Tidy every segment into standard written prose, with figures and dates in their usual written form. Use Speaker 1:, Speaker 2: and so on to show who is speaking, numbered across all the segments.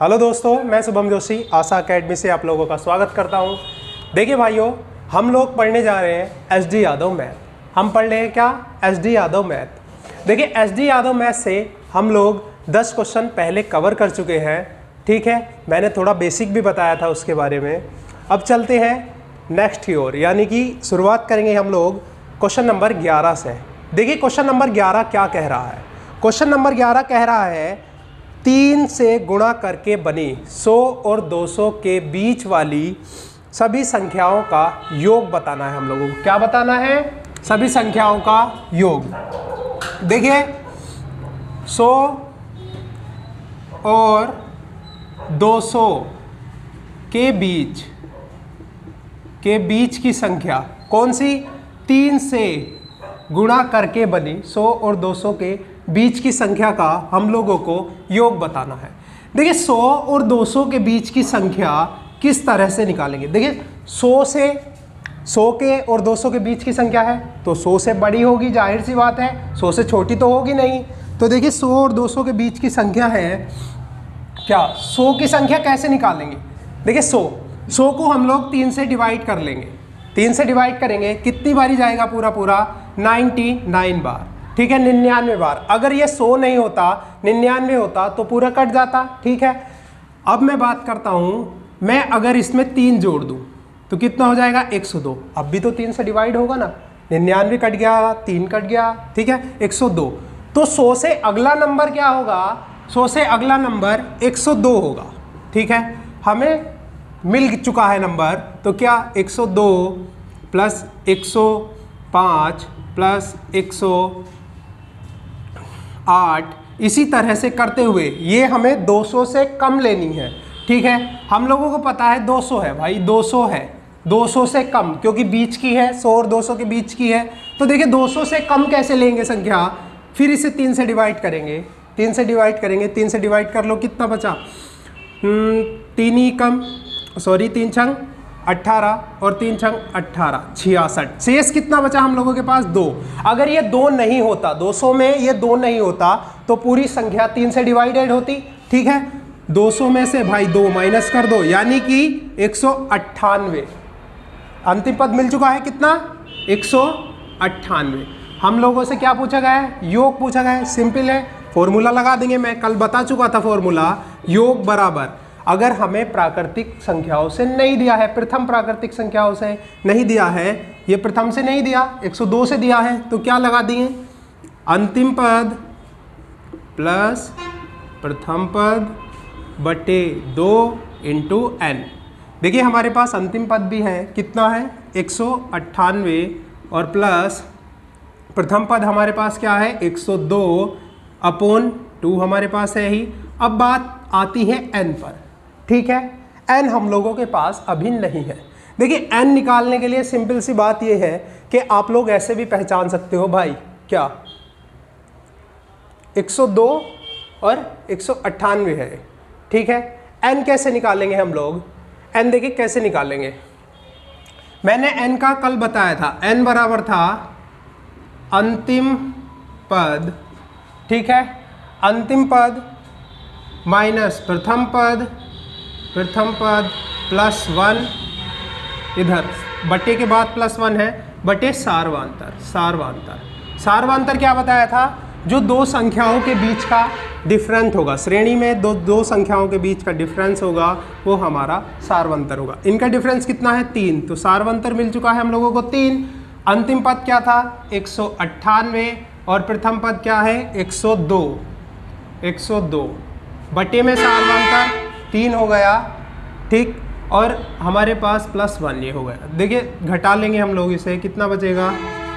Speaker 1: Hello दोस्तों, मैं शुभम जोशी आशा academy से आप लोगों का स्वागत करता हूं। देखिए भाइयों, हम लोग पढ़ने जा रहे हैं एस डी यादव मैथ। हम पढ़ रहे हैं क्या? S D Yadav math. देखिए एस डी यादव मैथ से हम लोग 10 क्वेश्चन पहले कवर कर चुके हैं। ठीक है, मैंने थोड़ा बेसिक भी बताया था उसके बारे में। अब चलते हैं नेक्स्ट की ओर, यानी कि शुरुआत करेंगे हम लोग क्वेश्चन नंबर 11 से। देखिए क्वेश्चन नंबर 11 क्या कह रहा है। क्वेश्चन नंबर 11 कह रहा है 3 से गुणा करके बनी 100 और 200 के बीच वाली सभी संख्याओं का योग बताना है। हम लोगों को क्या बताना है? सभी संख्याओं का योग। देखिए 100 और 200 के बीच की संख्या कौन सी? 3 से गुणा करके बनी 100 और 200 के बीच की संख्या का हम लोगों को योग बताना है। देखिए 100 और 200 के बीच की संख्या किस तरह से निकालेंगे? देखिए 100 के और 200 के बीच की संख्या है तो 100 से बड़ी होगी, जाहिर सी बात है। 100 से छोटी तो होगी नहीं। तो देखिए 100 और 200 के बीच की संख्या है क्या? 100 की संख्या कैसे निकालेंगे? देखिए 100 को हम लोग 3 से डिवाइड कर लेंगे। 3 से डिवाइड करेंगे, कितनी बारी जाएगा? पूरा 99 बार। ठीक है, 99 बार। अगर ये 100 नहीं होता, 99 होता तो पूरा कट जाता। ठीक है, अब मैं बात करता हूँ, मैं अगर इसमें 3 जोड़ दूँ तो कितना हो जाएगा? 102। अब भी तो 3 से डिवाइड होगा ना। 99 कट गया, 3 कट गया। ठीक है, 102। तो 100 से अगला नंबर क्या होगा? 100 से अगला नंबर 102 होगा। ठीक है, हमें मिल चुका है नंबर। तो क्या 102 प्लस 105 प्लस 108, इसी तरह से करते हुए ये हमें 200 से कम लेनी है। ठीक है, हम लोगों को पता है 200 है भाई, 200 है। 200 से कम, क्योंकि बीच की है, 100 और 200 के बीच की है। तो देखिए 200 से कम कैसे लेंगे संख्या? फिर इसे 3 से डिवाइड करेंगे। 3 से डिवाइड करेंगे, 3 से डिवाइड कर लो, कितना बचा? 3 छंग 18 और 3 छंग 18, 66। शेष कितना बचा हम लोगों के पास? 2। अगर ये 2 नहीं होता, 200 में ये 2 नहीं होता तो पूरी संख्या 3 से डिवाइडेड होती। ठीक है, 200 में से भाई 2 माइनस कर दो, यानी कि 198। अंतिम पद मिल चुका है कितना? 198। हम लोगों से क्या पूछा गया है? योग पूछा गया है। सिंपल है, फॉर्मूला लगा देंगे। मैं कल बता चुका था फॉर्मूला। योग बराबर, अगर हमें प्राकृतिक संख्याओं से नहीं दिया है, प्रथम प्राकृतिक संख्याओं से नहीं दिया है, ये प्रथम से नहीं दिया, 102 से दिया है, तो क्या लगा दिए? अंतिम पद प्लस प्रथम पद बटे 2 इंटू n। देखिए हमारे पास अंतिम पद भी है, कितना है? 198 और प्लस प्रथम पद हमारे पास क्या है? 102/2 हमारे पास है ही। अब बात आती है n पर। ठीक है, n हम लोगों के पास अभी नहीं है। देखिए n निकालने के लिए सिंपल सी बात यह है कि आप लोग ऐसे भी पहचान सकते हो भाई, क्या 102 और 198 है। ठीक है, n कैसे निकालेंगे हम लोग? n देखिए कैसे निकालेंगे। मैंने n का कल बताया था। n बराबर था अंतिम पद, ठीक है, अंतिम पद माइनस प्रथम पद प्लस 1, इधर बटे के बाद प्लस 1 है, बटे सार्वांतर। सार्वांतर क्या बताया था? जो दो संख्याओं के बीच का डिफरेंस होगा, श्रेणी में दो संख्याओं के बीच का डिफरेंस होगा, वो हमारा सार्वंतर होगा। इनका डिफरेंस कितना है? 3। तो सार्वंतर मिल चुका है हम लोगों को 3। अंतिम पद क्या था? 198 और प्रथम पद क्या है? 102 बटे में सार्वंतर 3 हो गया। ठीक, और हमारे पास प्लस 1 ये हो गया। देखिए घटा लेंगे हम लोग इसे, कितना बचेगा?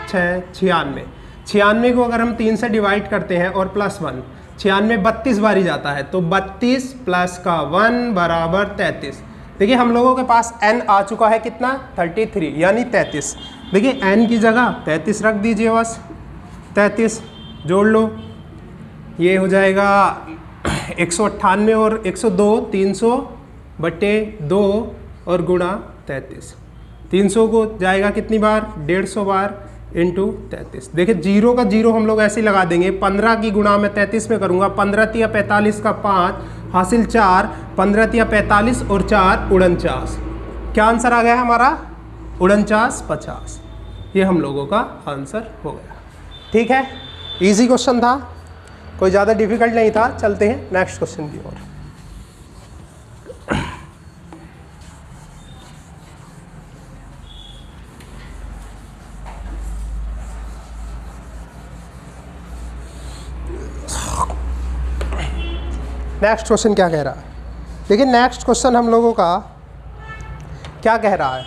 Speaker 1: 96 को अगर हम 3 से डिवाइड करते हैं और प्लस 1, 96 32 बारी जाता है, तो 32 प्लस का 1 बराबर 33। देखिए हम लोगों के पास n आ चुका है कितना? 33, यानी 33। देखिए n की जगह 33 रख दीजिए, बस 33 जोड़ लो, ये हो जाएगा 198 और 102, 300 बटे 2 और गुणा 33। 300 को जाएगा कितनी बार? 150 बार इंटू 33। देखिए 0 का 0 हम लोग ऐसे ही लगा देंगे। 15 की गुणा में 33 में करूँगा, 15 या 45 का 5 हासिल 4, 15 तिया 45 और 4 49। क्या आंसर आ गया हमारा? 49 50। ये हम लोगों का आंसर हो गया। ठीक है, इजी क्वेश्चन था, कोई ज़्यादा डिफिकल्ट नहीं था। चलते हैं नेक्स्ट क्वेश्चन की ओर। नेक्स्ट क्वेश्चन क्या कह रहा है? देखिए नेक्स्ट क्वेश्चन हम लोगों का क्या कह रहा है।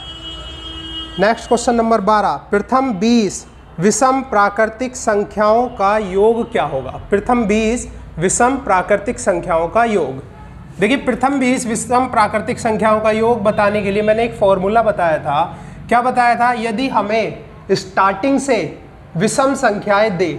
Speaker 1: नेक्स्ट क्वेश्चन नंबर 12, प्रथम 20 विषम प्राकृतिक संख्याओं का योग क्या होगा? प्रथम 20 विषम प्राकृतिक संख्याओं का योग। देखिए प्रथम 20 विषम प्राकृतिक संख्याओं का योग बताने के लिए मैंने एक फॉर्मूला बताया था। क्या बताया था? यदि हमें स्टार्टिंग से विषम संख्याएं दे,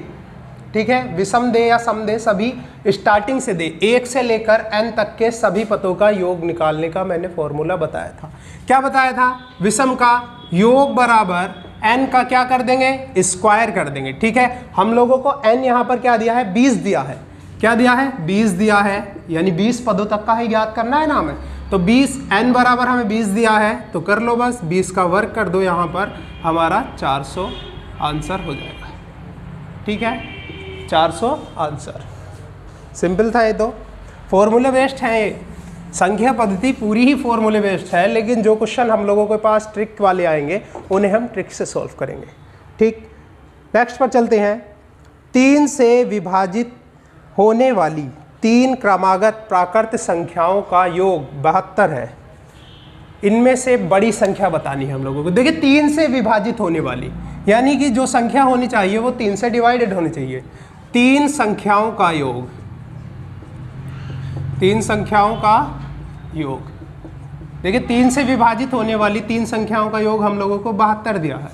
Speaker 1: ठीक है, विषम दे या सम दे, सभी स्टार्टिंग से दे, 1 से लेकर n तक के सभी पदों का योग निकालने का मैंने फॉर्मूला बताया था। क्या बताया था? विषम का योग बराबर n का क्या कर देंगे? स्क्वायर कर देंगे। ठीक है, हम लोगों को n यहाँ पर क्या दिया है? 20 दिया है। क्या दिया है? 20 दिया है, यानी 20 पदों तक का ही ज्ञात करना है ना हमें। तो 20 n बराबर हमें 20 दिया है, तो कर लो बस, 20 का वर्ग कर दो, यहाँ पर हमारा 400 आंसर हो जाएगा। ठीक है, 400 आंसर। सिंपल था ये, तो फॉर्मूले बेस्ड है ये, संख्या पद्धति पूरी ही फॉर्मूले बेस्ड है, लेकिन जो क्वेश्चन हम लोगों के पास ट्रिक वाले आएंगे उन्हें हम ट्रिक से सॉल्व करेंगे। ठीक, नेक्स्ट पर चलते हैं। 3 से विभाजित होने वाली 3 क्रमागत प्राकृत संख्याओं का योग 72 है। इनमें से बड़ी संख्या बतानी है हम लोगों को। देखिए 3 से विभाजित होने वाली, यानी कि जो संख्या होनी चाहिए वो 3 से डिवाइडेड होनी चाहिए। 3 संख्याओं का योग, 3 संख्याओं का योग। देखिए 3 से विभाजित होने वाली 3 संख्याओं का योग हम लोगों को 72 दिया है।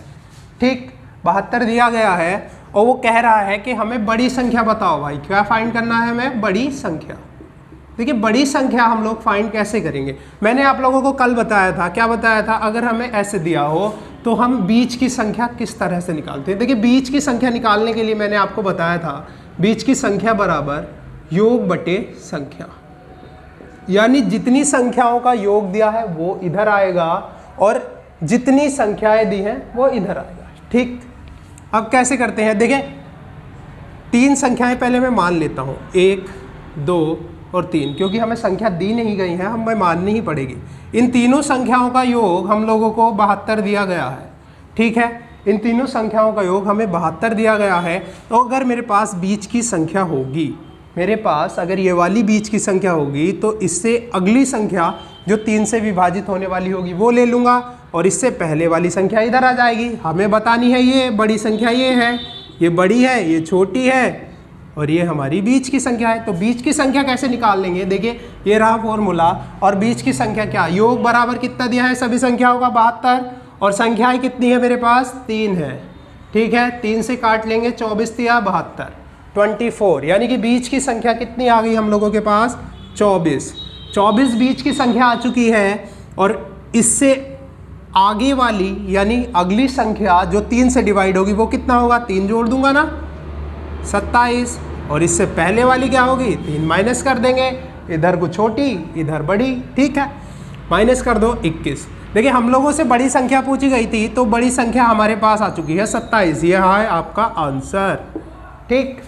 Speaker 1: ठीक, 72 दिया गया है और वो कह रहा है कि हमें बड़ी संख्या बताओ भाई। क्या फाइंड करना है हमें? बड़ी संख्या। देखिए बड़ी संख्या हम लोग फाइंड कैसे करेंगे? मैंने आप लोगों को कल बताया था। क्या बताया था? अगर हमें ऐसे दिया हो तो हम बीच की संख्या किस तरह से निकालते हैं। देखिए बीच की संख्या निकालने के लिए मैंने आपको बताया था, बीच की संख्या बराबर योग बटे संख्या, यानी जितनी संख्याओं का योग दिया है वो इधर आएगा और जितनी संख्याएं दी हैं वो इधर आएगा। ठीक, अब कैसे करते हैं? देखिए 3 संख्याएं पहले मैं मान लेता हूँ, 1 2 और 3, क्योंकि हमें संख्या दी नहीं गई है, हमें माननी ही पड़ेगी। इन तीनों संख्याओं का योग हम लोगों को 72 दिया गया है। ठीक है, इन तीनों संख्याओं का योग हमें 72 दिया गया है। तो अगर मेरे पास बीच की संख्या होगी, मेरे पास अगर ये वाली बीच की संख्या होगी, तो इससे अगली संख्या जो 3 से विभाजित होने वाली होगी वो ले लूँगा और इससे पहले वाली संख्या इधर आ जाएगी। हमें बतानी है ये बड़ी संख्या ये है, ये बड़ी है, ये छोटी है और ये हमारी बीच की संख्या है। तो बीच की संख्या कैसे निकाल लेंगे? देखिए ये रहा फॉर्मूला, और बीच की संख्या क्या? योग बराबर कितना दिया है सभी संख्याओं का? 72, और संख्याएं कितनी है मेरे पास? 3 है। ठीक है, 3 से काट लेंगे, 24 दिया 72, 24, यानी कि बीच की संख्या कितनी आ गई हम लोगों के पास? 24। 24 बीच की संख्या आ चुकी है, और इससे आगे वाली यानी अगली संख्या जो 3 से डिवाइड होगी वो कितना होगा? 3 जोड़ दूंगा ना, 27, और इससे पहले वाली क्या होगी? 3 माइनस कर देंगे, इधर को छोटी इधर बड़ी। ठीक है, माइनस कर दो 21। देखिए हम लोगों से बड़ी संख्या पूछी गई थी, तो बड़ी संख्या हमारे पास आ चुकी है 27। यह है आपका आंसर। ठीक,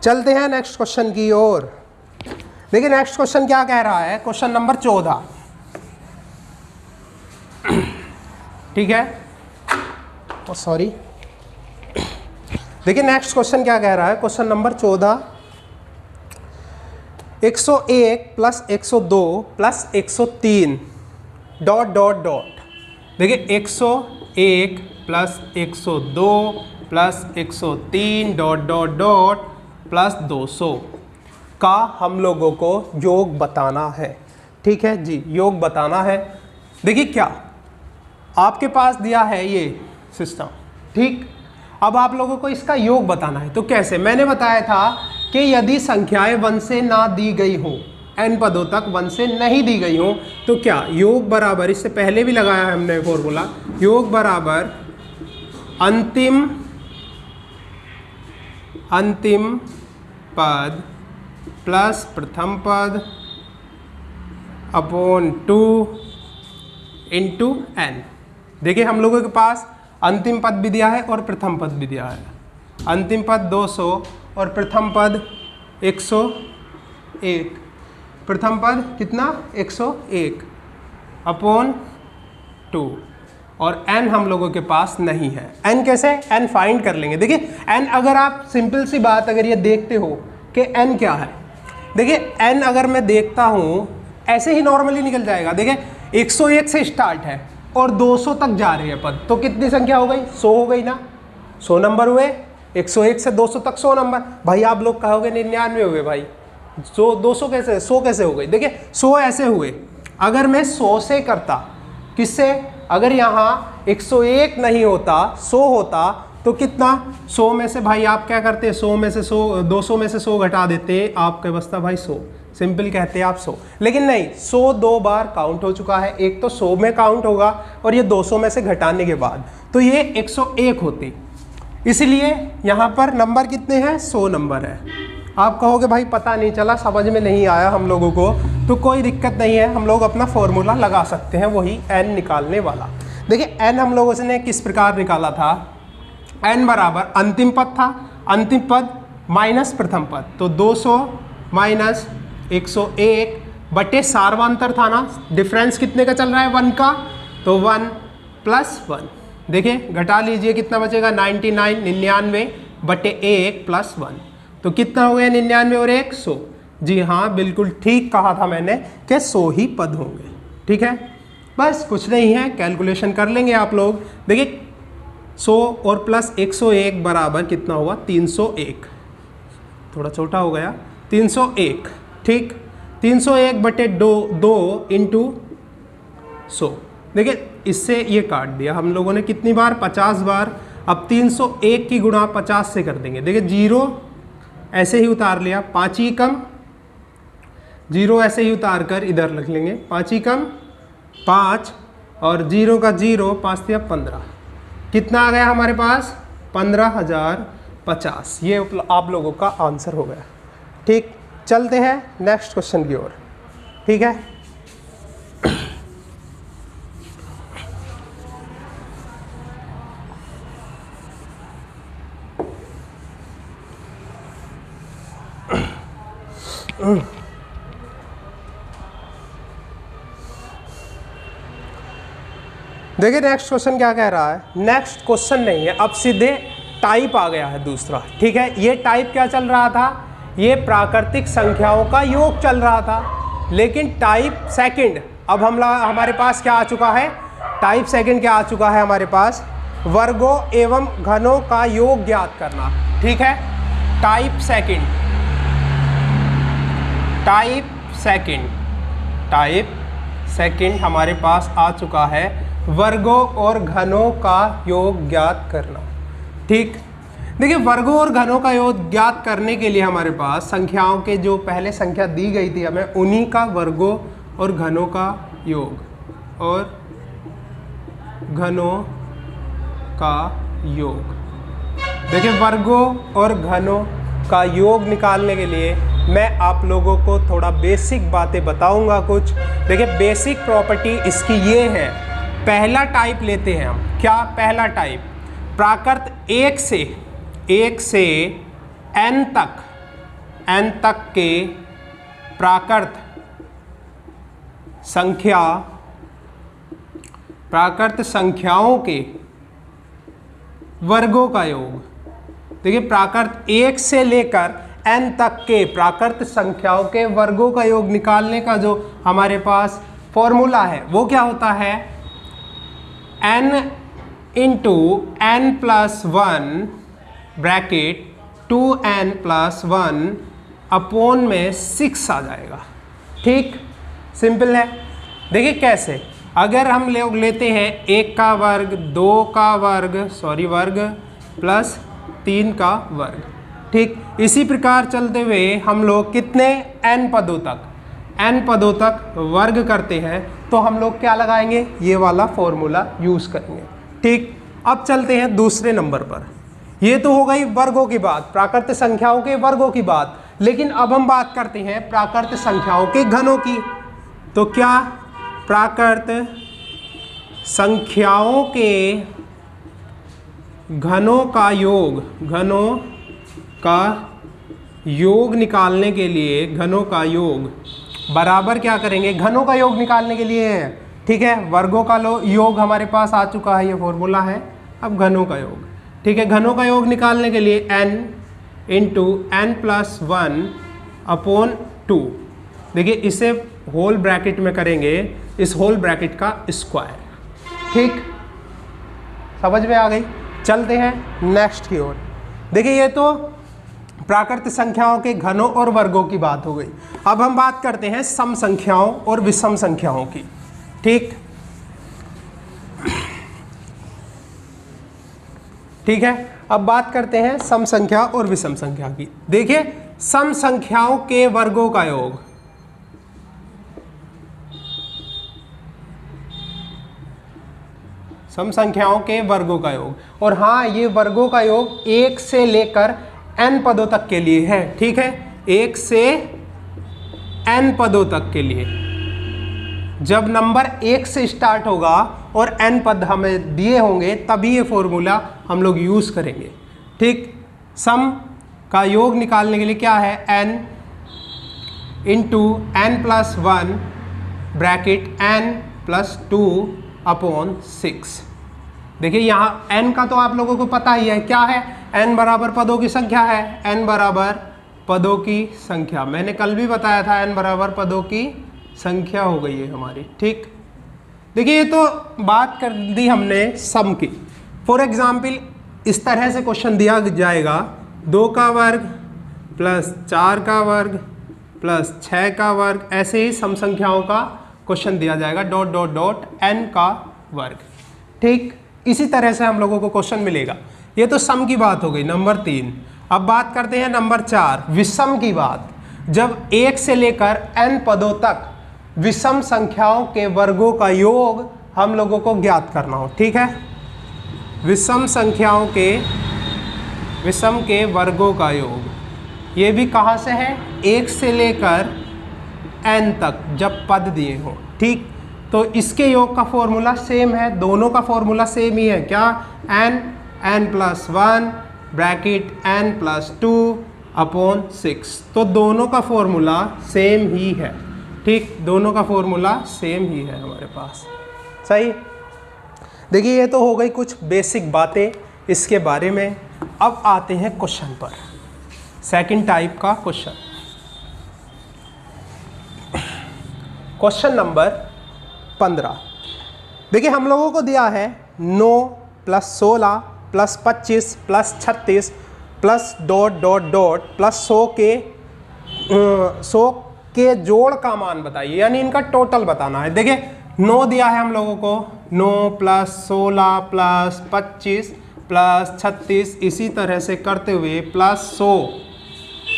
Speaker 1: चलते हैं नेक्स्ट क्वेश्चन की ओर। देखिए नेक्स्ट क्वेश्चन क्या कह रहा है? Question number 14। ठीक है, सॉरी, देखिए नेक्स्ट क्वेश्चन क्या कह रहा है? Question number 14, 101 plus 102 plus 103 dot dot dot. देखिए 101 plus 102 plus 103 dot dot dot plus 200 का हम लोगों को योग बताना है। ठीक है जी, योग बताना है। देखिए क्या आपके पास दिया है ये सिस्टम, ठीक, अब आप लोगों को इसका योग बताना है। तो कैसे? मैंने बताया था कि यदि संख्याएं 1 से ना दी गई हो, n पदों तक 1 से नहीं दी गई हो, तो क्या योग बराबर, इससे पहले भी लगाया है हमने फॉर्मूला, योग बराबर अंतिम पद प्लस प्रथम पद अपॉन 2 इंटू एन। देखिए हम लोगों के पास अंतिम पद भी दिया है और प्रथम पद भी दिया है। अंतिम पद 200 और प्रथम पद 101। प्रथम पद कितना 101 अपॉन 2 और n हम लोगों के पास नहीं है। n कैसे, n फाइंड कर लेंगे। देखिए n अगर आप सिंपल सी बात अगर ये देखते हो कि n क्या है, देखिए n अगर मैं देखता हूँ ऐसे ही नॉर्मली निकल जाएगा। देखिए 101 से स्टार्ट है और 200 तक जा रही है पद, तो कितनी संख्या हो गई 100 हो गई ना, 100 नंबर हुए। 101 से 200 तक 100 नंबर। भाई आप लोग कहोगे 99 हो गए भाई, 200 कैसे 100 कैसे हो गई। देखिए 100 ऐसे हुए, अगर मैं 100 से करता, किससे, अगर यहाँ 101 नहीं होता 100 होता तो कितना, 100 में से भाई आप क्या करते, 100 में से 100, 200 में से 100 घटा देते, आपके बचता भाई 100, सिंपल कहते हैं आप 100। लेकिन नहीं, 100 दो बार काउंट हो चुका है, एक तो 100 में काउंट होगा और ये 200 में से घटाने के बाद, तो ये 101 होती। इसलिए यहाँ पर नंबर कितने हैं, 100 नंबर है। आप कहोगे भाई पता नहीं चला, समझ में नहीं आया हम लोगों को, तो कोई दिक्कत नहीं है, हम लोग अपना फॉर्मूला लगा सकते हैं, वही n निकालने वाला। देखिए n हम लोगों ने किस प्रकार निकाला था, n बराबर अंतिम पद था, अंतिम पद माइनस प्रथम पद, तो 200 माइनस 101 बटे सार्वंतर था ना, डिफरेंस कितने का चल रहा है 1 का, तो 1 प्लस 1। देखिए घटा लीजिए कितना बचेगा 99 बटे 1 प्लस 1, तो कितना हो गया 99 और 1 100। जी हाँ बिल्कुल ठीक कहा था मैंने कि 100 ही पद होंगे। ठीक है, बस कुछ नहीं है, कैलकुलेशन कर लेंगे आप लोग। देखिए 100 और प्लस 101 बराबर कितना हुआ 301, थोड़ा छोटा हो गया 301। ठीक, 301 बटे 2 इंटू 100। देखिए इससे ये काट दिया हम लोगों ने कितनी बार, 50 बार। अब 301 की गुणा 50 से कर देंगे। देखिए 0 ऐसे ही उतार लिया, 5 ही कम, 0 ऐसे ही उतार कर इधर लिख लेंगे, 5 ही कम 5 और 0 का 0, 5 दिया 15, कितना आ गया हमारे पास 15,050। ये आप लोगों का आंसर हो गया। ठीक, चलते हैं नेक्स्ट क्वेश्चन की ओर। ठीक है, देखिए नेक्स्ट क्वेश्चन क्या कह रहा है। नेक्स्ट क्वेश्चन नहीं है, अब सीधे टाइप आ गया है दूसरा। ठीक है, ये टाइप क्या चल रहा था, ये प्राकृतिक संख्याओं का योग चल रहा था, लेकिन टाइप सेकंड अब हमारे पास क्या आ चुका है, टाइप सेकंड क्या आ चुका है हमारे पास, वर्गों एवं घनों का योग ज्ञात करना। ठीक है, टाइप सेकंड हमारे पास आ चुका है, वर्गों और घनों का योग ज्ञात करना। ठीक, देखिए वर्गों और घनों का योग ज्ञात करने के लिए हमारे पास संख्याओं के जो पहले संख्या दी गई थी हमें, उन्हीं का वर्गों और घनों का योग और घनों का योग। देखिए वर्गों और घनों का योग निकालने के लिए मैं आप लोगों को थोड़ा बेसिक बातें बताऊंगा कुछ। देखिए बेसिक प्रॉपर्टी इसकी ये है, पहला टाइप लेते हैं हम, क्या पहला टाइप, प्राकृत 1 से n तक के प्राकृत संख्याओं के वर्गों का योग। देखिए प्राकृत 1 से लेकर n तक के प्राकृत संख्याओं के वर्गों का योग निकालने का जो हमारे पास फॉर्मूला है वो क्या होता है, n into n plus 1 bracket 2n plus 1 upon में 6 आ जाएगा। ठीक, सिंपल है। देखिए कैसे, अगर हम लोग लेते हैं 1 का वर्ग, 2 का वर्ग प्लस 3 का वर्ग। ठीक, इसी प्रकार चलते हुए हम लोग कितने n पदों तक वर्ग करते हैं, तो हम लोग क्या लगाएंगे, ये वाला फॉर्मूला यूज़ करेंगे। ठीक, अब चलते हैं दूसरे नंबर पर। ये तो हो गई वर्गों की बात, प्राकृत संख्याओं के वर्गों की बात, लेकिन अब हम बात करते हैं प्राकृत संख्याओं के घनों की। तो क्या प्राकृत संख्याओं के घनों का योग निकालने के लिए घनों का योग बराबर क्या करेंगे, घनों का योग निकालने के लिए है, ठीक है, वर्गों का योग हमारे पास आ चुका है, ये फॉर्मूला है। अब घनों का योग, ठीक है, घनों का योग निकालने के लिए n into n plus 1 upon 2। देखिए इसे होल ब्रैकेट में करेंगे, इस होल ब्रैकेट का स्क्वायर, ठीक, समझ में आ गई। चलते हैं नेक्स्ट की ओर। देखिए ये तो प्राकृत संख्याओं के घनों और वर्गों की बात हो गई। अब हम बात करते हैं सम संख्याओं और विषम संख्याओं की, ठीक, ठीक है। अब बात करते हैं सम संख्या और विषम संख्या की। देखिए सम संख्याओं के वर्गों का योग, सम संख्याओं के वर्गों का योग, और हाँ ये वर्गों का योग 1 से लेकर n पदों तक के लिए है, ठीक है, 1 से n पदों तक के लिए। जब नंबर 1 से स्टार्ट होगा और n पद हमें दिए होंगे तभी ये फॉर्मूला हम लोग यूज़ करेंगे, ठीक। सम का योग निकालने के लिए क्या है, n into n plus 1 bracket n plus 2 upon 6। देखिए यहाँ n का तो आप लोगों को पता ही है, क्या है, n बराबर पदों की संख्या है, n बराबर पदों की संख्या, मैंने कल भी बताया था n बराबर पदों की संख्या हो गई है हमारी, ठीक। देखिए ये तो बात कर दी हमने सम की। फॉर एग्जाम्पल इस तरह से क्वेश्चन दिया जाएगा, 2 का वर्ग प्लस 4 का वर्ग प्लस 6 का वर्ग, ऐसे ही सम संख्याओं का क्वेश्चन दिया जाएगा, डॉट डॉट डॉट n का वर्ग, ठीक। इसी तरह से हम लोगों को क्वेश्चन मिलेगा। ये तो सम की बात हो गई, नंबर 3। अब बात करते हैं नंबर 4, विषम की बात। जब 1 से लेकर n पदों तक विषम संख्याओं के वर्गों का योग हम लोगों को ज्ञात करना हो, ठीक है, विषम संख्याओं के वर्गों का योग, ये भी कहाँ से है, 1 से लेकर n तक जब पद दिए हो, ठीक। तो इसके योग का फॉर्मूला सेम है, दोनों का फॉर्मूला सेम ही है, क्या, n plus 1 bracket n plus 2 upon 6। तो दोनों का फॉर्मूला सेम ही है, ठीक, दोनों का फॉर्मूला सेम ही है हमारे पास, सही। देखिए ये तो हो गई कुछ बेसिक बातें इसके बारे में। अब आते हैं क्वेश्चन पर, सेकंड टाइप का क्वेश्चन, क्वेश्चन नंबर 15। देखिए हम लोगों को दिया है 9 plus 16 plus 25 plus 36 plus dot dot dot plus 100 के जोड़ का मान बताइए, यानी इनका टोटल बताना है। देखिए 9 दिया है हम लोगों को, 9 प्लस 16 प्लस 25 प्लस 36, इसी तरह से करते हुए प्लस 100,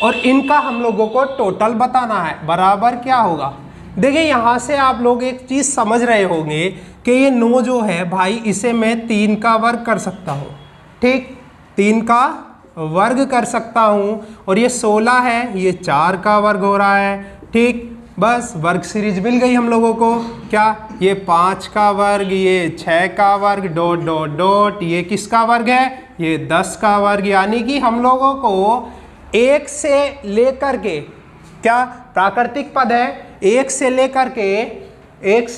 Speaker 1: और इनका हम लोगों को टोटल बताना है, बराबर क्या होगा। देखिए यहाँ से आप लोग एक चीज़ समझ रहे होंगे कि ये 9 जो है भाई, इसे मैं 3 का वर्ग कर सकता हूँ, ठीक, 3 का वर्ग कर सकता हूँ, और ये 16 है, ये 4 का वर्ग हो रहा है, ठीक। बस वर्ग सीरीज मिल गई हम लोगों को, क्या, ये 5 का वर्ग, ये 6 का वर्ग, डॉट डॉट डॉट, ये किसका वर्ग है, ये 10 का वर्ग। यानी कि हम लोगों को 1 से लेकर के, क्या प्राकृतिक पद है, 1 से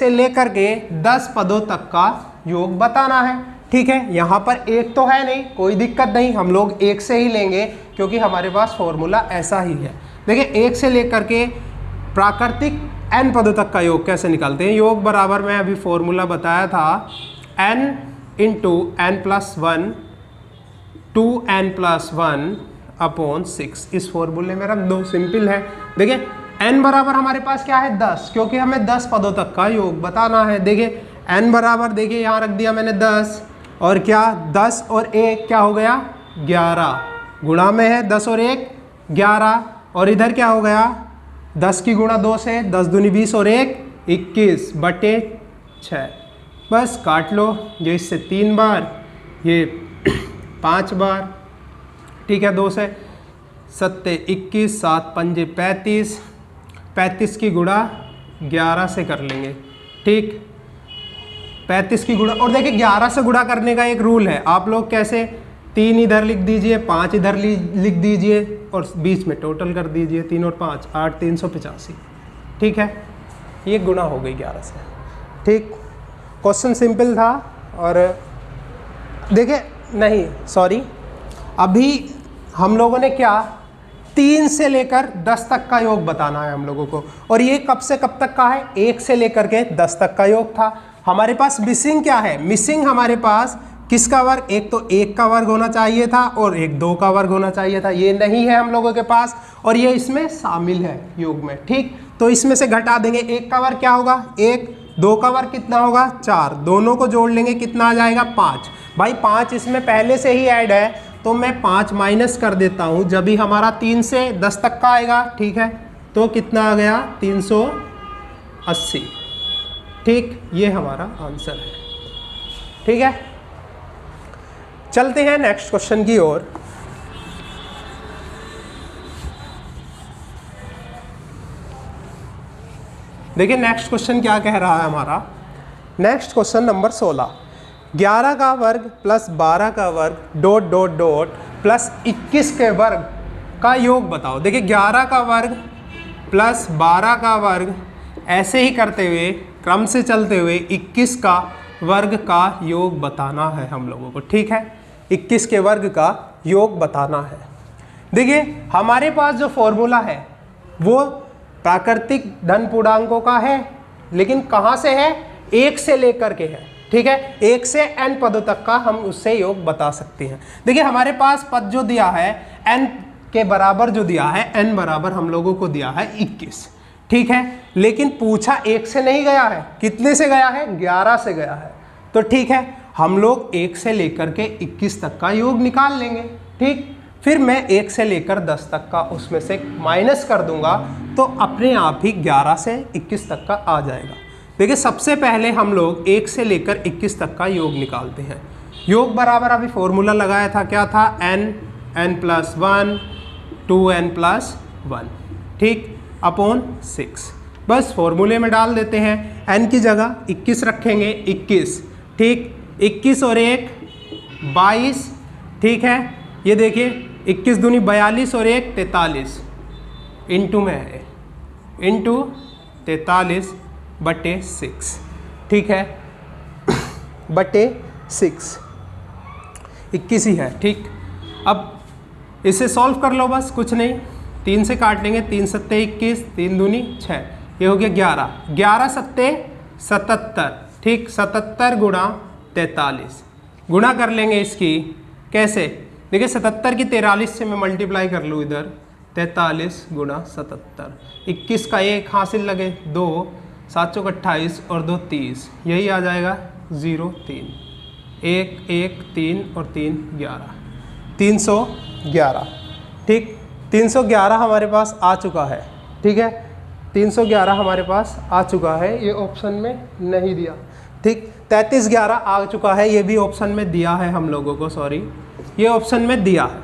Speaker 1: लेकर के 10 पदों तक का योग बताना है, ठीक है। यहाँ पर 1 तो है नहीं, कोई दिक्कत नहीं, हम लोग 1 से ही लेंगे क्योंकि हमारे पास फॉर्मूला ऐसा ही है। देखिए 1 से लेकर के प्राकृतिक n पदों तक का योग कैसे निकालते हैं। योग बराबर मैं अभी फॉर्मूला बताया था, n into n plus 1 2n plus 1 upon 6, इस फॉर्मूले में रख दो, सिंपल है। देखिए n बराबर हमारे पास क्या है 10, क्योंकि हमें 10 पदों तक का योग बताना है। देखिए n बराबर, देखिए यहाँ रख दिया मैंने 10, और क्या 10 और 1 क्या हो गया 11, गुणा में है 10 और 1 11, और इधर क्या हो गया 10 की गुणा 2 से 10 दूनी 20 और 1 21 बटे 6। बस काट लो, ये इससे 3 बार, ये 5 बार, ठीक है। 2 से 7 21 7 5 35, 35 की गुणा 11 से कर लेंगे, ठीक। 35 की गुणा, और देखिए 11 से गुणा करने का एक रूल है, आप लोग कैसे 3 इधर लिख दीजिए, 5 इधर लिख दीजिए और बीच में टोटल कर दीजिए, 3 और 5 8, 385, ठीक है। ये गुणा हो गई 11 से, ठीक। क्वेश्चन सिंपल था। और देखिए नहीं सॉरी, अभी हम लोगों ने क्या 3 से लेकर 10 तक का योग बताना है हम लोगों को, और ये कब से कब तक का है, 1 से लेकर के 10 तक का योग था। हमारे पास मिसिंग क्या है, मिसिंग हमारे पास किसका वर्ग, एक तो 1 का वर्ग होना चाहिए था और एक 2 का वर्ग होना चाहिए था, ये नहीं है हम लोगों के पास, और ये इसमें शामिल है योग में, ठीक। तो इसमें से घटा देंगे, 1 का वर्ग क्या होगा 1, 2 का वर्ग कितना होगा 4, दोनों को जोड़ लेंगे कितना आ जाएगा 5। भाई 5 इसमें पहले से ही ऐड है, तो मैं 5 माइनस कर देता हूँ, जब भी हमारा 3 से 10 तक का आएगा, ठीक है। तो कितना आ गया 380, ठीक। ये हमारा आंसर है, ठीक है। चलते हैं नेक्स्ट क्वेश्चन की ओर। देखिए नेक्स्ट क्वेश्चन क्या कह रहा है हमारा, नेक्स्ट क्वेश्चन नंबर 16, 11 का वर्ग प्लस 12 का वर्ग डॉट डॉट डॉट प्लस 21 के वर्ग का योग बताओ। देखिए 11 का वर्ग प्लस 12 का वर्ग ऐसे ही करते हुए क्रम से चलते हुए 21 का वर्ग का योग बताना है हम लोगों को, ठीक है। 21 के वर्ग का योग बताना है। देखिए हमारे पास जो फॉर्मूला है वो प्राकृतिक धन पूर्णांकों का है, लेकिन कहाँ से है, 1 से लेकर के है, ठीक है। 1 से n पदों तक का हम उससे योग बता सकते हैं। देखिए हमारे पास पद जो दिया है n के बराबर जो दिया है, n बराबर हम लोगों को दिया है 21, ठीक है। लेकिन पूछा 1 से नहीं गया है, कितने से गया है 11 से गया है, तो ठीक है हम लोग 1 से लेकर के 21 तक का योग निकाल लेंगे, ठीक। फिर मैं 1 से लेकर 10 तक का उसमें से माइनस कर दूंगा, तो अपने आप ही 11 से 21 तक का आ जाएगा। देखिए सबसे पहले हम लोग 1 से लेकर 21 तक का योग निकालते हैं। योग बराबर अभी फॉर्मूला लगाया था, क्या था n प्लस 1 2n प्लस 1, ठीक, अपॉन 6। बस फॉर्मूले में डाल देते हैं, n की जगह 21 रखेंगे, 21, ठीक। 21 और 1 22, ठीक है। ये देखिए 21 दूनी 42 और 1 43, इंटू में है, इंटू 43 बटे 6, ठीक है, बटे 6, 21 ही है, ठीक। अब इसे सॉल्व कर लो, बस कुछ नहीं, 3 से काट लेंगे, 3 सत्ते 21, 3 दूनी 6, ये हो गया 11, 11 सत्ते 77, ठीक। 77 गुणा 43, गुणा कर लेंगे इसकी, कैसे, देखिए 77 की 43 से मैं मल्टीप्लाई कर लूँ इधर, 43 गुणा 77, 21 का 1 हासिल लगे 2, 7 चौक 28 और 2 30, यही आ जाएगा 0 3, 1 1 3 और 3 11, 311, ठीक। 311 हमारे पास आ चुका है, ठीक है। 311 हमारे पास आ चुका है, ये ऑप्शन में नहीं दिया, ठीक। 3311 आ चुका है, ये भी ऑप्शन में दिया है हम लोगों को, सॉरी ये ऑप्शन में दिया है।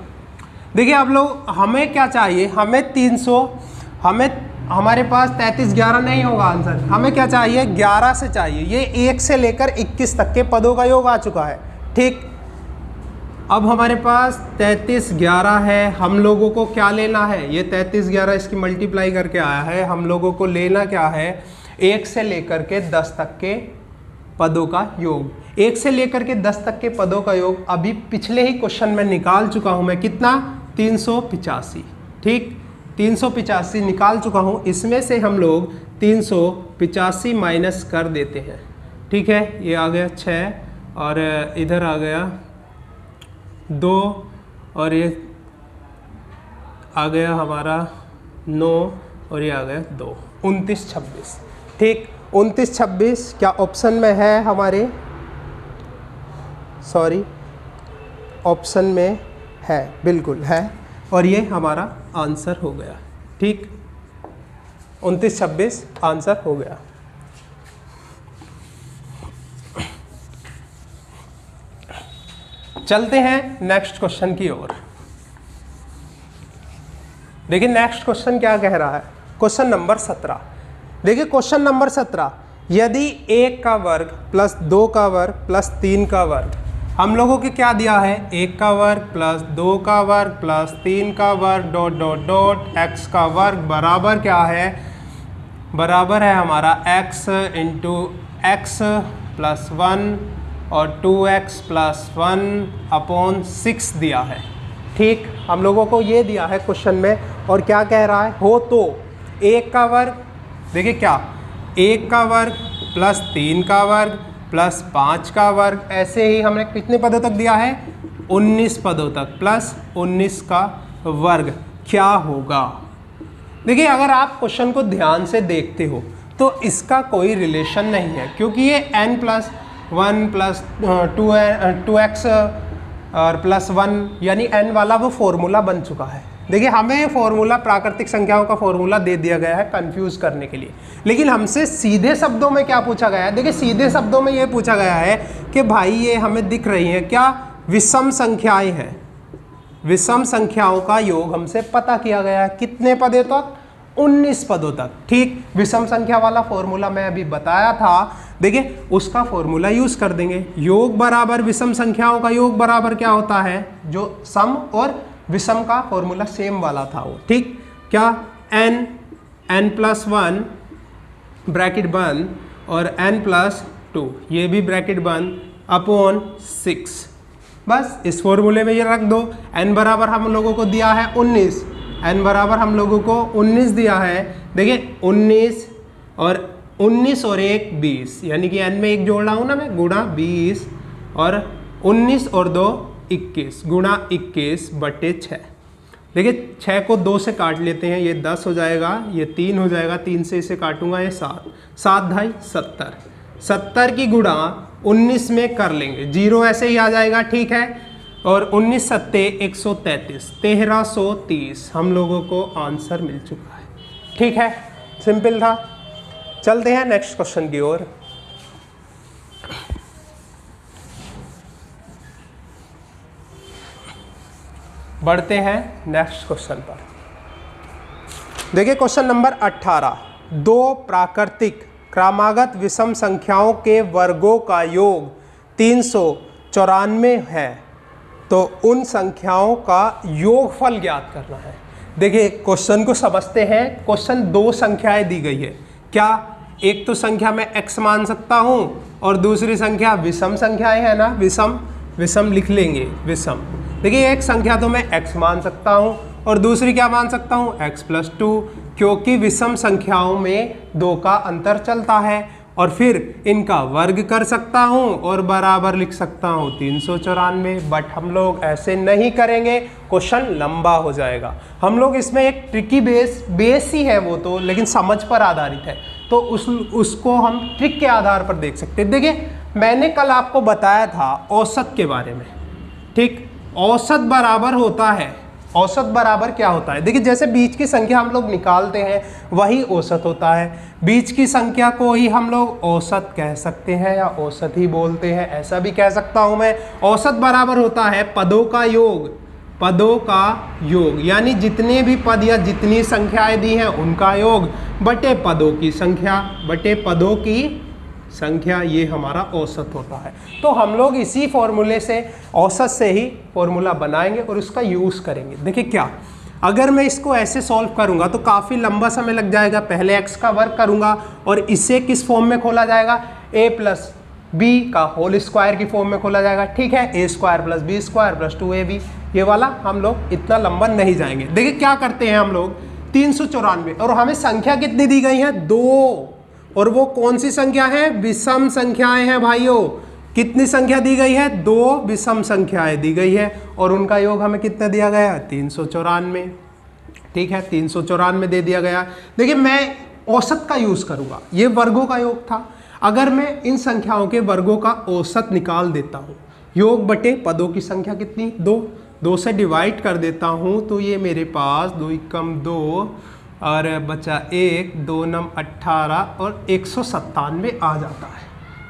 Speaker 1: देखिए आप लोग, हमें क्या चाहिए, हमें 300, हमारे पास 3311 नहीं होगा आंसर, हमें क्या चाहिए 11 से चाहिए। ये 1 से लेकर 21 तक के पदों का योग आ चुका है, ठीक। अब हमारे पास 3311 है, हम लोगों को क्या लेना है, ये 3311 इसकी मल्टीप्लाई करके आया है, हम लोगों को लेना क्या है 1 से लेकर के 10 तक के पदों का योग। 1 से लेकर के 10 तक के पदों का योग अभी पिछले ही क्वेश्चन में निकाल चुका हूं मैं, कितना 385, ठीक। 385 निकाल चुका हूं, इसमें से हम लोग 385 माइनस कर देते हैं, ठीक है। ये आ गया 6 और इधर आ गया 2 और ये आ गया हमारा 9 और ये आ गया 2, 29 26, ठीक। 29 26 क्या ऑप्शन में है हमारे, सॉरी ऑप्शन में है, बिल्कुल है, और ये हमारा आंसर हो गया, ठीक। 29 26 आंसर हो गया। चलते हैं नेक्स्ट क्वेश्चन की ओर। देखिए नेक्स्ट क्वेश्चन क्या कह रहा है, क्वेश्चन नंबर 17, देखिए क्वेश्चन नंबर 17, यदि 1 का वर्ग प्लस 2 का वर्ग प्लस 3 का वर्ग, हम लोगों के क्या दिया है, 1 का वर्ग प्लस 2 का वर्ग प्लस 3 का वर्ग डॉट डॉट डॉट x का वर्ग बराबर क्या है, बराबर है हमारा x इंटू एक्स प्लस 1 और 2x प्लस 1 अपॉन 6 दिया है। ठीक, हम लोगों को ये दिया है क्वेश्चन में, और क्या कह रहा है, हो तो 1 का वर्ग, देखिए क्या 1 का वर्ग प्लस 3 का वर्ग प्लस 5 का वर्ग, ऐसे ही हमने कितने पदों तक दिया है, 19 पदों तक, प्लस 19 का वर्ग क्या होगा। देखिए अगर आप क्वेश्चन को ध्यान से देखते हो तो इसका कोई रिलेशन नहीं है, क्योंकि ये n प्लस 1 प्लस 2x और प्लस 1 यानी n वाला वो फॉर्मूला बन चुका है। देखिए हमें फॉर्मूला प्राकृतिक संख्याओं का फॉर्मूला दे दिया गया है कंफ्यूज करने के लिए, लेकिन हमसे सीधे शब्दों में क्या पूछा गया है, देखिए सीधे शब्दों में ये पूछा गया है कि भाई ये हमें दिख रही है क्या, विषम संख्याएं हैं, विषम संख्याओं का योग हमसे पता किया गया है, कितने पदों तक, 19 पदों तक। ठीक, विषम संख्या वाला फॉर्मूला मैं अभी बताया था, देखिए उसका फॉर्मूला यूज कर देंगे, योग बराबर विषम संख्याओं का योग बराबर क्या होता है, जो सम और विषम का फॉर्मूला सेम वाला था वो। ठीक, क्या n प्लस 1 ब्रैकेट बंद और n प्लस 2 ये भी ब्रैकेट बंद अपॉन 6, बस इस फॉर्मूले में ये रख दो। n बराबर हम लोगों को दिया है 19, n बराबर हम लोगों को 19 दिया है। देखिए 19 और 1 20, यानी कि n में 1 जोड़ रहा हूँ ना मैं, गुणा 20 और 19 और 2 21 गुणा 21 बटे 6। देखिए 6 को 2 से काट लेते हैं, ये 10 हो जाएगा, ये 3 हो जाएगा, 3 से इसे काटूंगा ये 7, 7 ढाई 70, 70 की गुणा 19 में कर लेंगे, 0 ऐसे ही आ जाएगा। ठीक है, और 19 सत्ते 133, 1330 हम लोगों को आंसर मिल चुका है। ठीक है, सिंपल था। चलते हैं नेक्स्ट क्वेश्चन की ओर। बढ़ते हैं नेक्स्ट क्वेश्चन पर। देखिए क्वेश्चन नंबर 18, दो प्राकृतिक क्रमागत विषम संख्याओं के वर्गों का योग 394 है, तो उन संख्याओं का योगफल ज्ञात करना है। देखिए क्वेश्चन को समझते हैं। क्वेश्चन दो संख्याएं दी गई है, क्या, एक तो संख्या मैं x मान सकता हूं और दूसरी संख्या विषम संख्याएं है ना, विषम लिख लेंगे, विषम। देखिए एक संख्या तो मैं x मान सकता हूं और दूसरी क्या मान सकता हूं, x प्लस 2, क्योंकि विषम संख्याओं में 2 का अंतर चलता है, और फिर इनका वर्ग कर सकता हूं और बराबर लिख सकता हूं 394। बट हम लोग ऐसे नहीं करेंगे, क्वेश्चन लंबा हो जाएगा। हम लोग इसमें एक ट्रिकी बेस ही है वो तो, लेकिन समझ पर आधारित है, तो उसको हम ट्रिक के आधार पर देख सकते हैं। देखिए मैंने कल आपको बताया था औसत के बारे में। ठीक, औसत बराबर होता है, औसत बराबर क्या होता है, देखिए जैसे बीच की संख्या हम लोग निकालते हैं वही औसत होता है। बीच की संख्या को ही हम लोग औसत कह सकते हैं या औसत ही बोलते हैं, ऐसा भी कह सकता हूं मैं। औसत बराबर होता है पदों का योग, पदों का योग, यानी जितने भी पद या जितनी संख्याएं दी हैं उनका योग बटे पदों की संख्या, बटे पदों की संख्या, ये हमारा औसत होता है। तो हम लोग इसी फॉर्मूले से, औसत से ही फॉर्मूला बनाएंगे और उसका यूज़ करेंगे। देखिए क्या, अगर मैं इसको ऐसे सॉल्व करूंगा तो काफ़ी लंबा समय लग जाएगा। पहले x का वर्ग करूंगा और इसे किस फॉर्म में खोला जाएगा, a प्लस बी का होल स्क्वायर की फॉर्म में खोला जाएगा। ठीक है, a square plus B square plus 2ab, ये वाला हम लोग इतना लंबा नहीं जाएंगे। देखिए क्या करते हैं हम लोग, 394, और हमें संख्या कितनी दी गई है, 2, और वो कौन सी संख्या है, विषम संख्याएं हैं भाइयों। कितनी संख्या दी गई है, 2 विषम संख्याएं दी गई है, और उनका योग हमें कितना दिया गया है, 394। ठीक है, 394 दे दिया गया। देखिए मैं औसत का यूज करूंगा, ये वर्गों का योग था। अगर मैं इन संख्याओं के वर्गों का औसत निकाल देता हूँ, योग बटे पदों की संख्या कितनी, 2 से डिवाइड कर देता हूँ, तो ये मेरे पास 2 कम 2 और बचा 1, 2 नम 18 और 197 आ जाता है।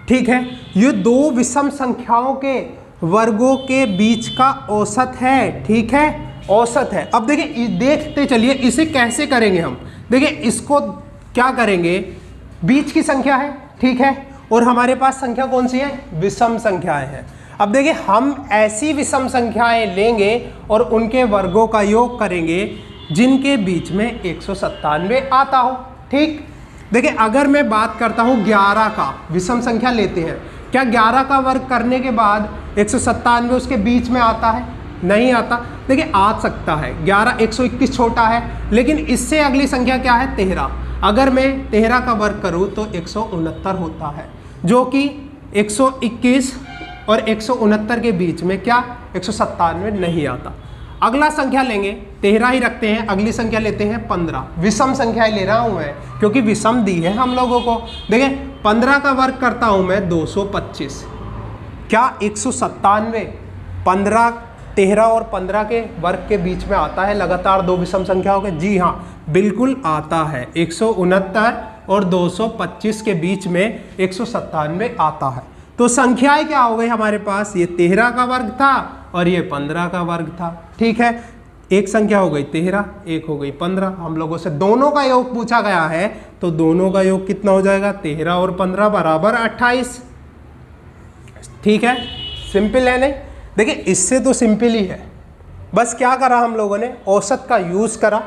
Speaker 1: ठीक है, ये दो विषम संख्याओं के वर्गों के बीच का औसत है। ठीक है, औसत है। अब देखिए देखते चलिए इसे कैसे करेंगे हम। देखिए इसको क्या करेंगे, बीच की संख्या है, ठीक है, और हमारे पास संख्या कौन सी है, विषम संख्याएं हैं। अब देखिए हम ऐसी विषम संख्याएं लेंगे और उनके वर्गों का योग करेंगे जिनके बीच में 197 आता हो, ठीक। देखिए अगर मैं बात करता हूँ 11 का, विषम संख्या लेते हैं, क्या 11 का वर्ग करने के बाद 197 उसके बीच में आता है, नहीं आता। देखिए आ सकता है, 11 121 छोटा है, लेकिन इससे अगली संख्या क्या है, 13। अगर मैं 13 का वर्ग करूँ तो 169 होता है, जो कि 121 और 169 के बीच में क्या 197 नहीं आता। अगला संख्या लेंगे, 13 ही रखते हैं, अगली संख्या लेते हैं 15। विषम संख्याएं ले रहा हूं मैं क्योंकि विषम दी है हम लोगों को। देखिए 15 का वर्ग करता हूं मैं 225, क्या 197 15 13 और 15 के वर्ग के बीच में आता है लगातार दो विषम संख्याओं के? जी हाँ, बिल्कुल आता है। 169 और 225 के बीच में 197 आता है। तो संख्याएं क्या हो गई हमारे पास, ये 13 का वर्ग था और ये 15 का वर्ग था, ठीक है। एक संख्या हो गई 13, एक हो गई 15। हम लोगों से दोनों का योग पूछा गया है, तो दोनों का योग कितना हो जाएगा, 13 और 15 बराबर 28, ठीक है। सिंपल है नहीं? देखिए इससे तो सिंपल ही है, बस क्या करा हम लोगों ने, औसत का यूज करा,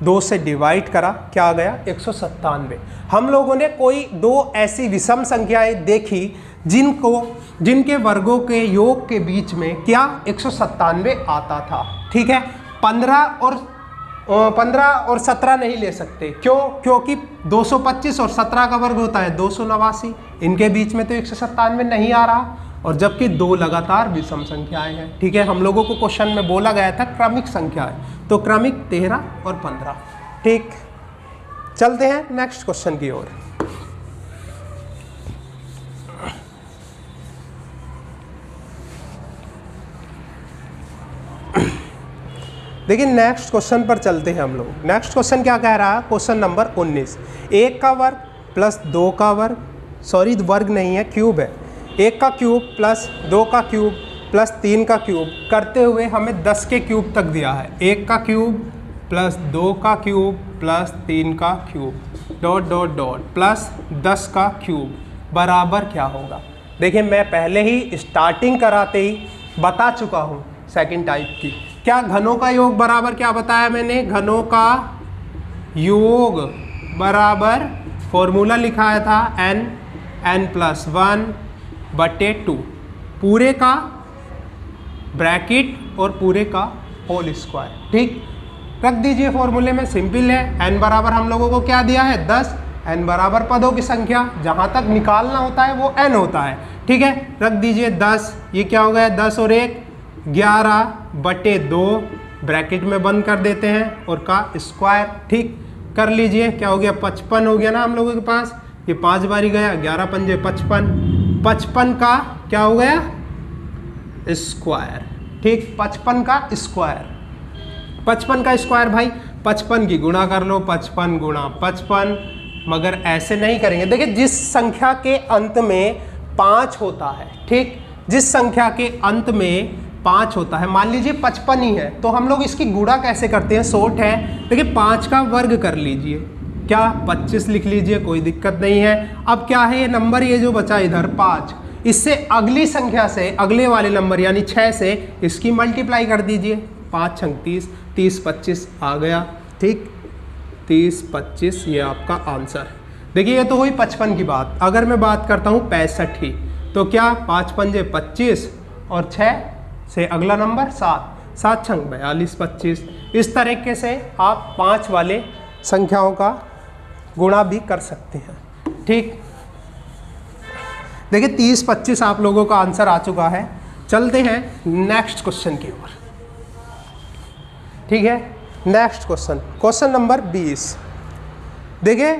Speaker 1: 2 से डिवाइड करा, क्या आ गया 197। हम लोगों ने कोई दो ऐसी विषम संख्याएं देखी जिनके वर्गों के योग के बीच में क्या 197 आता था, ठीक है। 15 और 17 नहीं ले सकते, क्यों? क्योंकि 225 और 17 का वर्ग होता है 289, इनके बीच में तो 197 नहीं आ रहा, और जबकि दो लगातार विषम संख्याएं हैं, ठीक है। हम लोगों को क्वेश्चन में बोला गया था क्रमिक संख्याएं, तो क्रमिक 13 और 15, ठीक। चलते हैं नेक्स्ट क्वेश्चन की ओर। देखिए नेक्स्ट क्वेश्चन पर चलते हैं हम लोग। नेक्स्ट क्वेश्चन क्या कह रहा है, क्वेश्चन नंबर 19, 1 का वर्ग प्लस 2 का वर्ग, सॉरी वर्ग नहीं है, क्यूब है, 1 का क्यूब प्लस 2 का क्यूब प्लस 3 का क्यूब करते हुए हमें 10 के क्यूब तक दिया है। 1 का क्यूब प्लस 2 का क्यूब प्लस 3 का cube dot dot dot plus 10 का क्यूब बराबर क्या होगा। देखिए मैं पहले ही स्टार्टिंग कराते ही बता चुका हूँ सेकंड टाइप की, क्या घनों का योग बराबर क्या बताया मैंने, घनों का योग बराबर फॉर्मूला लिखाया था n+1/2, पूरे का ब्रैकेट और पूरे का होल स्क्वायर, ठीक। रख दीजिए फॉर्मूले में, सिंपल है। n बराबर हम लोगों को क्या दिया है 10, n बराबर पदों की संख्या, जहां तक निकालना होता है वो n होता है, ठीक है। रख दीजिए 10, ये क्या हो गया 10 और 1 11/2, ब्रैकेट में बंद कर देते हैं, और का स्क्वायर, ठीक। कर लीजिए, क्या हो गया 55 हो गया ना हम लोगों के पास, ये 5 बारी गया, 11 पंजे 55, 55 का क्या हो गया स्क्वायर, ठीक। 55 का स्क्वायर, 55 का स्क्वायर भाई 55 की गुणा कर लो, 55 गुणा 55, मगर ऐसे नहीं करेंगे। देखिए जिस संख्या के अंत में 5 होता है, ठीक, जिस संख्या के अंत में 5 होता है, मान लीजिए 55 ही है, तो हम लोग इसकी गुणा कैसे करते हैं, शॉर्ट है। देखिए 5 का वर्ग कर लीजिए, क्या 25 लिख लीजिए, कोई दिक्कत नहीं है। अब क्या है ये नंबर, ये जो बचा इधर 5, इससे अगली संख्या से अगले वाले नंबर यानी 6 से इसकी मल्टीप्लाई कर दीजिए, 5 छंग 30, 30 25 आ गया, ठीक। 30 25 ये आपका आंसर। देखिए ये तो हुई 55 की बात। अगर मैं बात करता हूँ 65 की, तो क्या 5 पंजे 25 और 6 से अगला नंबर 7, 7 छंग 42 25। इस तरीके से आप 5 वाले संख्याओं का गुणा भी कर सकते हैं, ठीक। देखिए 30 25 आप लोगों का आंसर आ चुका है। चलते हैं नेक्स्ट क्वेश्चन की ओर, ठीक है। Next question, question number 20। देखिए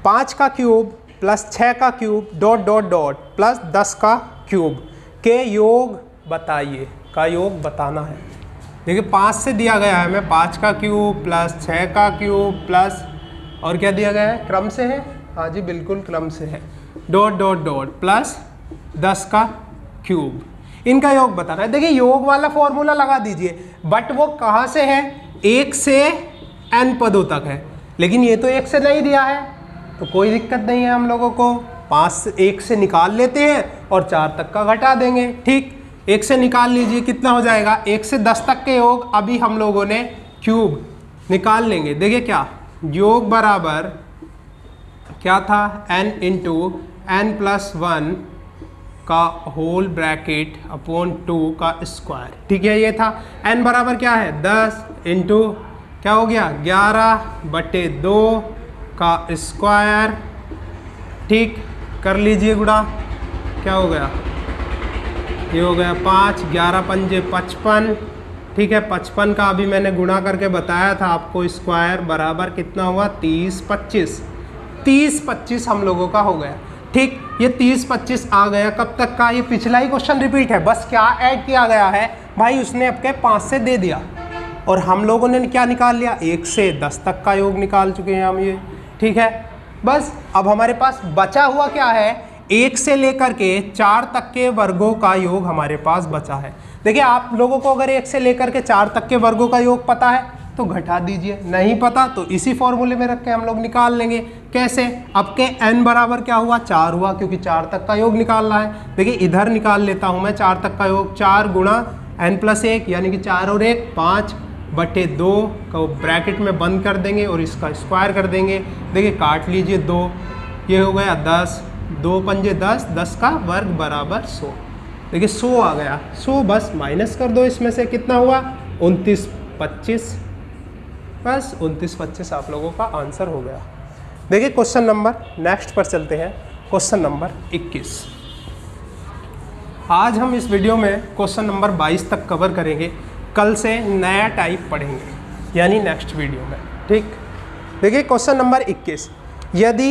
Speaker 1: 5 का क्यूब प्लस 6 का cube dot dot dot plus 10 का क्यूब के योग बताइए, का योग बताना है। देखिए 5 से दिया गया है, मैं 5 का क्यूब प्लस 6 का क्यूब प्लस और क्या दिया गया है, क्रम से है, हाँ जी बिल्कुल क्रम से है, डॉट डॉट डॉट प्लस 10 का क्यूब, इनका योग बताना है। देखिए योग वाला फॉर्मूला लगा दीजिए, बट वो कहाँ से है, 1 से n पदों तक है। लेकिन ये तो 1 से नहीं दिया है, तो कोई दिक्कत नहीं है, हम लोगों को 1 से निकाल लेते हैं और 4 तक का घटा देंगे। ठीक, 1 से निकाल लीजिए, कितना हो जाएगा, 1 से 10 तक के योग अभी हम लोगों ने क्यूब निकाल लेंगे। देखिए क्या, योग बराबर क्या था, n इंटू n+1 का होल ब्रैकेट अपॉन 2 का स्क्वायर। ठीक है, ये था। n बराबर क्या है, 10 इंटू क्या हो गया, 11/2 का स्क्वायर। ठीक, कर लीजिए गुणा, क्या हो गया, ये हो गया 5, 11 पंजे 55। ठीक है, 55 का अभी मैंने गुणा करके बताया था आपको, स्क्वायर बराबर कितना हुआ, 30 25। 30 25 हम लोगों का हो गया। ठीक, ये 30 25 आ गया, कब तक का, ये पिछला ही क्वेश्चन रिपीट है, बस क्या ऐड किया गया है भाई, उसने आपके 5 से दे दिया और हम लोगों ने क्या निकाल लिया, 1 से 10 तक का योग निकाल चुके हैं हम ये। ठीक है, बस अब हमारे पास बचा हुआ क्या है, 1 से लेकर के 4 तक के वर्गों का योग हमारे पास बचा है। देखिए आप लोगों को अगर 1 से लेकर के 4 तक के वर्गों का योग पता है तो घटा दीजिए, नहीं पता तो इसी फॉर्मूले में रख के हम लोग निकाल लेंगे। कैसे, अब के n बराबर क्या हुआ, 4 हुआ, क्योंकि 4 तक का योग निकालना है। देखिए इधर निकाल लेता हूँ मैं 4 तक का योग, 4 गुणा n+1 यानी कि 4 और 1 5/2 को ब्रैकेट में बंद कर देंगे और इसका स्क्वायर कर देंगे। देखिए काट लीजिए 2, ये हो गया 10, 2 पंजे 10, 10 का वर्ग बराबर 100। देखिए 100 आ गया, 100 बस माइनस कर दो इसमें से, कितना हुआ, 29 25। बस 29 25 आप लोगों का आंसर हो गया। देखिए क्वेश्चन नंबर नेक्स्ट पर चलते हैं, क्वेश्चन नंबर 21। आज हम इस वीडियो में क्वेश्चन नंबर 22 तक कवर करेंगे, कल से नया टाइप पढ़ेंगे यानी नेक्स्ट वीडियो में। ठीक, देखिए क्वेश्चन नंबर 21, यदि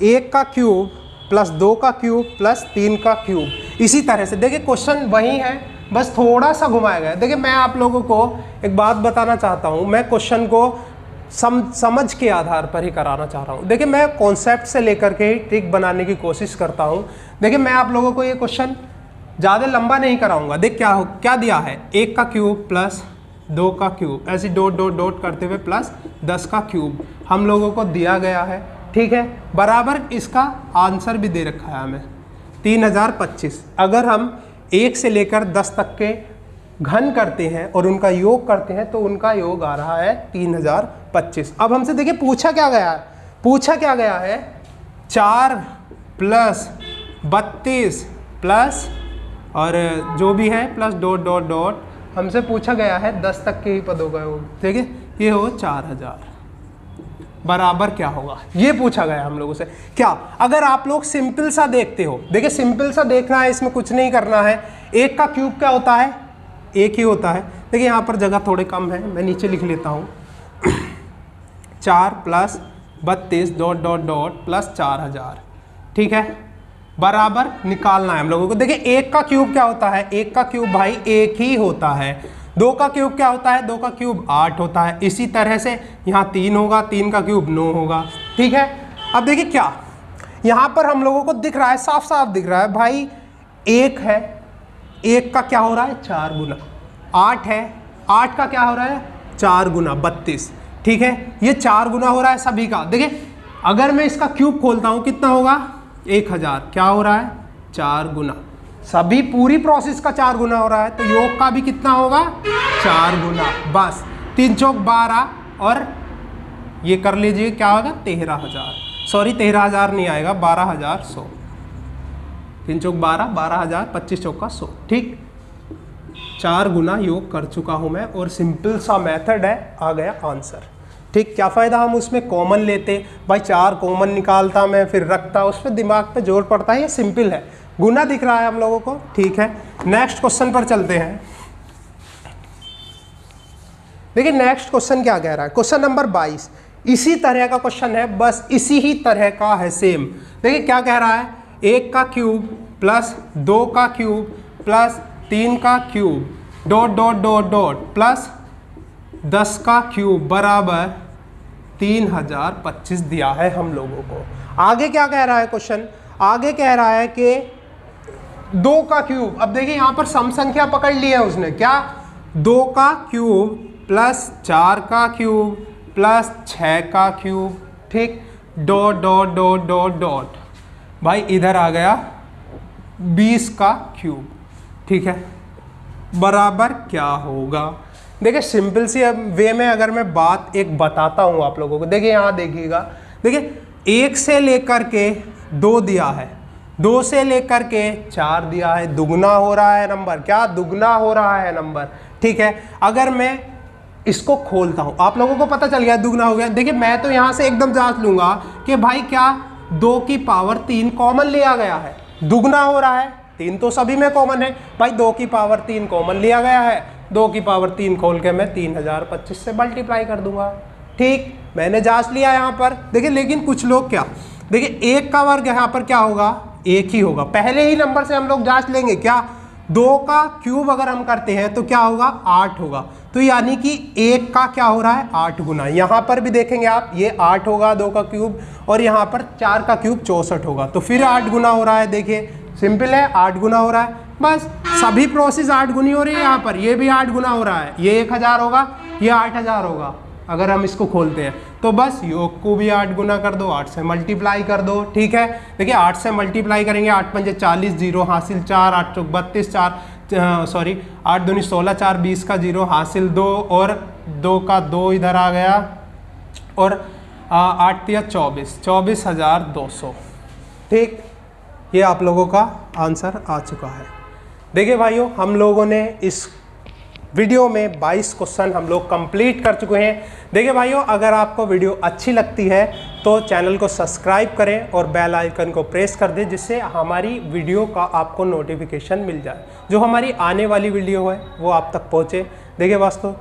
Speaker 1: 1 का क्यूब प्लस 2 का क्यूब प्लस 3 का क्यूब, इसी तरह से देखिए क्वेश्चन वही है, बस थोड़ा सा घुमाया गया। देखिए मैं आप लोगों को एक बात बताना चाहता हूँ, मैं क्वेश्चन को समझ के आधार पर ही कराना चाह रहा हूँ। देखिए मैं कॉन्सेप्ट से लेकर के ट्रिक बनाने की कोशिश करता हूँ। देखिए मैं आप लोगों को ये क्वेश्चन ज़्यादा लंबा नहीं कराऊंगा। देख क्या दिया है, 1 का क्यूब प्लस 2 का क्यूब, ऐसे डॉट डॉट डॉट करते हुए प्लस 10 का क्यूब हम लोगों को दिया गया है। ठीक है, बराबर इसका आंसर भी दे रखा है हमें 3025। अगर हम 1 से लेकर 10 तक के घन करते हैं और उनका योग करते हैं तो उनका योग आ रहा है 3025। अब हमसे देखिए पूछा क्या गया है, 4 प्लस 32 प्लस और जो भी है प्लस डॉट डॉट डॉट, हमसे पूछा गया है 10 तक के ही पदों का योग। देखिए ये हो 4000 बराबर क्या होगा, ये पूछा गया हम लोगों से। क्या अगर आप लोग सिंपल सा देखते हो, देखिए सिंपल सा देखना है, इसमें कुछ नहीं करना है। 1 का क्यूब क्या होता है, 1 ही होता है। देखिए यहाँ पर जगह थोड़े कम है, मैं नीचे लिख लेता हूँ 4 plus 32 dot dot dot plus 4000। ठीक है, बराबर निकालना है हम लोगों को। देखिए 1 का क्यूब क्या होता है, 1 का क्यूब भाई 1 ही होता है। 2 का क्यूब क्या होता है, 2 का क्यूब 8 होता है। इसी तरह से यहाँ 3 होगा, 3 का क्यूब 9 होगा। ठीक है, अब देखिए क्या यहाँ पर हम लोगों को दिख रहा है, साफ साफ दिख रहा है भाई 1 है, 1 का क्या हो रहा है 4 गुना, 8 है, 8 का क्या हो रहा है 4 गुना 32। ठीक है, ये 4 गुना हो रहा है सभी का। देखिए अगर मैं इसका क्यूब खोलता हूँ कितना होगा 1000, क्या हो रहा है 4 गुना, सभी पूरी प्रोसेस का 4 गुना हो रहा है, तो योग का भी कितना होगा 4 गुना। बस 3 चौक 12 और ये कर लीजिए क्या होगा 13000, सॉरी 13000 नहीं आएगा, 12100। 3 चौक 12, 12000, 25 चौक का 100। ठीक, 4 गुना योग कर चुका हूँ मैं और सिंपल सा मेथड है, आ गया आंसर। ठीक, क्या फ़ायदा हम उसमें कॉमन लेते भाई, 4 कॉमन निकालता मैं फिर रखता, उस पर दिमाग पे जोर पड़ता है। ये सिंपल है, गुना दिख रहा है हम लोगों को। ठीक है, नेक्स्ट क्वेश्चन पर चलते हैं। देखिए नेक्स्ट क्वेश्चन क्या कह रहा है, क्वेश्चन नंबर 22 इसी तरह का क्वेश्चन है, बस इसी ही तरह का है सेम। देखिए क्या कह रहा है, 1 का क्यूब प्लस 2 का क्यूब प्लस 3 का cube dot dot dot dot plus 10 का क्यूब बराबर 3025 दिया है हम लोगों को। आगे क्या कह रहा है क्वेश्चन, आगे कह रहा है कि 2 का क्यूब, अब देखिए यहाँ पर सम संख्या पकड़ ली है उसने, क्या 2 का क्यूब प्लस 4 का क्यूब प्लस 6 का क्यूब, ठीक, dot dot dot dot dot, भाई इधर आ गया 20 का क्यूब, ठीक है, बराबर क्या होगा। देखिए सिंपल सी वे में अगर मैं बात एक बताता हूँ आप लोगों को, देखिए यहाँ देखिएगा, देखिए 1 से लेकर के 2 दिया है, 2 से लेकर के 4 दिया है, दुगना हो रहा है नंबर, क्या दुगना हो रहा है नंबर, ठीक है। अगर मैं इसको खोलता हूँ, आप लोगों को पता चल गया दुगना हो गया। देखिए मैं तो यहाँ से एकदम जांच लूंगा कि भाई क्या 2 की पावर 3 कॉमन लिया गया है, दुगना हो रहा है, 3 तो सभी में कॉमन है, भाई 2 की पावर 3 कॉमन लिया गया है, 2 की पावर 3 खोल के मैं 3025 से मल्टीप्लाई कर दूंगा, ठीक, मैंने जांच लिया यहाँ पर। देखिए लेकिन कुछ लोग क्या, देखिए 1 का वर्ग यहाँ पर क्या होगा, 1 ही होगा, पहले ही नंबर से हम लोग जांच लेंगे, क्या 2 का क्यूब अगर हम करते हैं तो क्या होगा 8 होगा, तो यानी कि 1 का क्या हो रहा है 8 गुना। यहाँ पर भी देखेंगे आप, ये 8 होगा 2 का क्यूब, और यहाँ पर 4 का क्यूब 64 होगा, तो फिर 8 गुना हो रहा है। देखिए सिंपल है, 8 गुना हो रहा है, बस सभी प्रोसेस 8 गुनी हो रही है। यहाँ पर ये भी 8 गुना हो रहा है, ये 1000 होगा, ये 8000 होगा अगर हम इसको खोलते हैं, तो बस योग को भी 8 गुना कर दो, 8 से मल्टीप्लाई कर दो, ठीक है। देखिए 8 से मल्टीप्लाई करेंगे, 8 पंजे 40, 0 हासिल 4, 8 चौक 32, 8 दूनी 16, 4 20 का 0 हासिल 2, और 2 का 2 इधर आ गया, और 8 तिया 24, 24,200, ठीक, ये आप लोगों का आंसर आ चुका है। देखिए भाइयों हम लोगों ने इस वीडियो में 22 क्वेश्चन हम लोग कंप्लीट कर चुके हैं। देखिए भाइयों अगर आपको वीडियो अच्छी लगती है तो चैनल को सब्सक्राइब करें और बेल आइकन को प्रेस कर दें, जिससे हमारी वीडियो का आपको नोटिफिकेशन मिल जाए, जो हमारी आने वाली वीडियो है वो आप तक पहुँचे। देखिए वास्तव